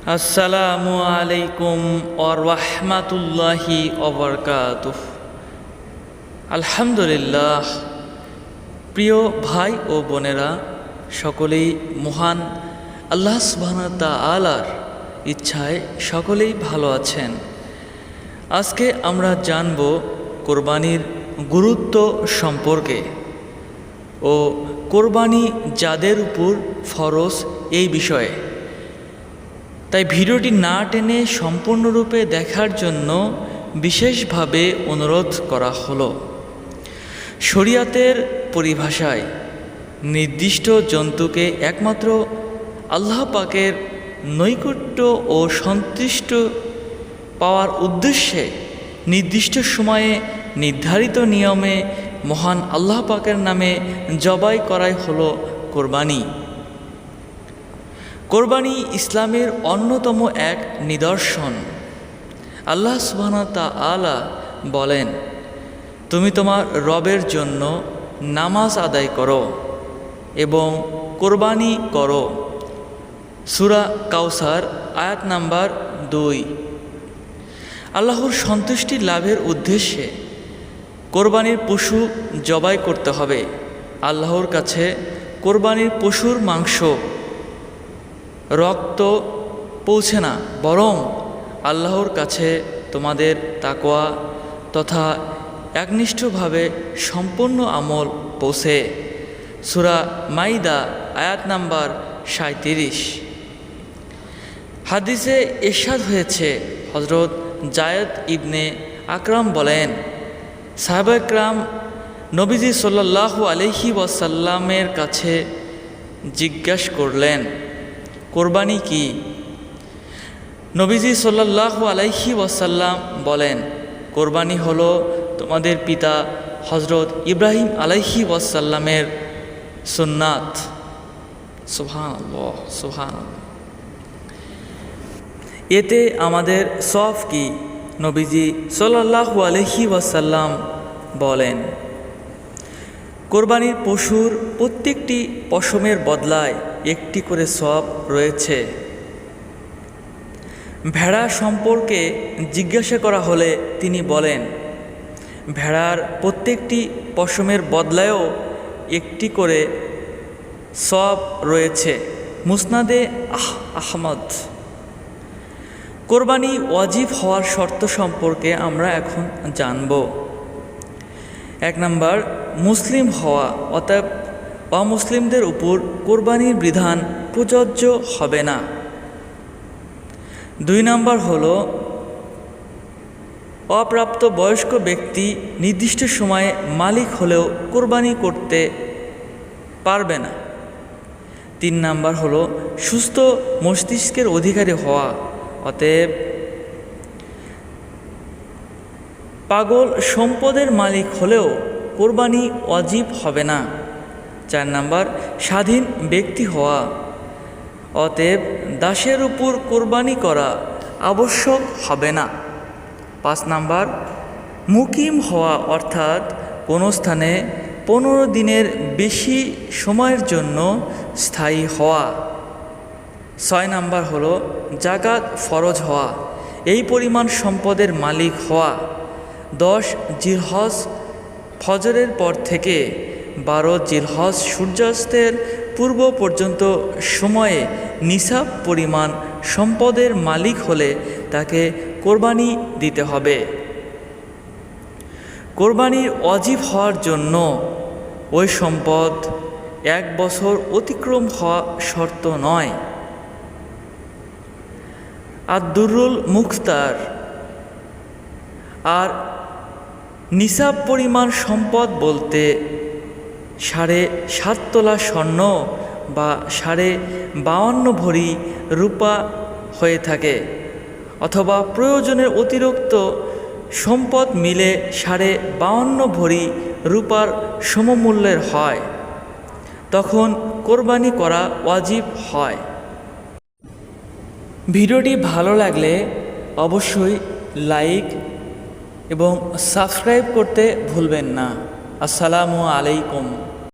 আসসালামু আলাইকুম ওয়া রাহমাতুল্লাহি ওয়া বারাকাতুহু। আলহামদুলিল্লাহ। প্রিয় ভাই ও বোনেরা, সকলেই মহান আল্লাহ সুবহানাহু ওয়া তাআলার ইচ্ছায় সকলেই ভালো আছেন। আজকে আমরা জানব কোরবানির গুরুত্ব সম্পর্কে ও কোরবানি যাদের উপর ফরজ এই বিষয়ে। তাই ভিডিওটি না টেনে সম্পূর্ণরূপে দেখার জন্য বিশেষভাবে অনুরোধ করা হলো। শরিয়াতের পরিভাষায় নির্দিষ্ট জন্তুকে একমাত্র আল্লাহ পাকের নৈকট্য ও সন্তুষ্ট পাওয়ার উদ্দেশ্যে নির্দিষ্ট সময়ে নির্ধারিত নিয়মে মহান আল্লাহ পাকের নামে জবাই করাই হলো কোরবানি। কোরবানি ইসলামের অন্যতম এক নিদর্শন। আল্লাহ সুবহানাহু ওয়া তাআলা বলেন, তুমি তোমার রবের জন্য নামাজ আদায় করো এবং কোরবানি করো। সূরা কাউসার আয়াত নাম্বার 2। আল্লাহর সন্তুষ্টি লাভের উদ্দেশ্যে কোরবানির পশু জবাই করতে হবে। আল্লাহর কাছে কোরবানির পশুর মাংস, রক্ত পৌঁছে না, বরং আল্লাহর কাছে তোমাদের তাকওয়া তথা একনিষ্ঠভাবে সম্পূর্ণ আমল পৌঁছে। সূরা মাইদা আয়াত নাম্বার 37। হাদিসে ইরশাদ হয়েছে, হযরত যায়েদ ইবনে আকরাম বলেন, সাহাবায়ে কেরাম নবীজি সাল্লাল্লাহু আলাইহি ওয়াসাল্লামের কাছে জিজ্ঞাসা করলেন, কোরবানি কি? নবীজি সাল্লাল্লাহু আলাইহি ওয়াসাল্লাম বলেন, কোরবানি হলো তোমাদের পিতা হযরত ইব্রাহিম আলাইহি ওয়াসাল্লামের সুন্নাত। সুবহানাল্লাহ, সুবহানাল্লাহ। এতে আমাদের সওয়াব কি? নবীজি সাল্লাল্লাহু আলাইহি ওয়াসাল্লাম বলেন, কোরবানির পশুর প্রত্যেকটি পশমের বদলায় একটি করে সওয়াব রয়েছে। ভেড়া সম্পর্কে জিজ্ঞাসা করা হলে তিনি বলেন, ভেড়ার প্রত্যেকটি পশমের বদলায়ও একটি করে সওয়াব রয়েছে। মুসনাদে আহমদ। কোরবানি ওয়াজিব হওয়ার শর্ত সম্পর্কে আমরা এখন জানব। 1 নাম্বার, মুসলিম হওয়া, অতএব অমুসলিমদের উপর কোরবানির বিধান প্রযোজ্য হবে না। 2 নাম্বার হলো অপ্রাপ্ত বয়স্ক ব্যক্তি নির্দিষ্ট সময়ে মালিক হলেও কোরবানি করতে পারবে না। 3 নাম্বার হলো সুস্থ মস্তিষ্কের অধিকারী হওয়া, অতএব পাগল সম্পদের মালিক হলেও কোরবানি ওয়াজিব হবে না। 4 নাম্বার, স্বাধীন ব্যক্তি হওয়া, অতএব দাসের উপর কোরবানি করা আবশ্যক হবে না। 5 নাম্বার, মুকিম হওয়া, অর্থাৎ কোনো স্থানে 15 দিনের বেশি সময়ের জন্য স্থায়ী হওয়া। 6 নাম্বার হলো যাকাত ফরজ হওয়া, এই পরিমাণ সম্পদের মালিক হওয়া। 10 জিলহজ ফজরের পর থেকে 12 জিলহজ সূর্যাস্তের পূর্ব পর্যন্ত সময়ে নিসাব পরিমাণ সম্পদের মালিক হলে তাকে কোরবানি দিতে হবে। কোরবানির ওয়াজিব হওয়ার জন্য ওই সম্পদ 1 বছর অতিক্রম হওয়া শর্ত নয়। আদ-দুরুল মুখতার। আর নিসাব পরিমাণ সম্পদ বলতে 7.5 তোলা স্বর্ণ বা 52 ভরি রূপা হয়ে থাকে, অথবা প্রয়োজনের অতিরিক্ত সম্পদ মিলে 52 ভরি রূপার সমমূল্যের হয়, তখন কোরবানি করা ওয়াজিব হয়। ভিডিওটি ভালো লাগলে অবশ্যই লাইক এবং সাবস্ক্রাইব করতে ভুলবেন না। আসসালামু আলাইকুম।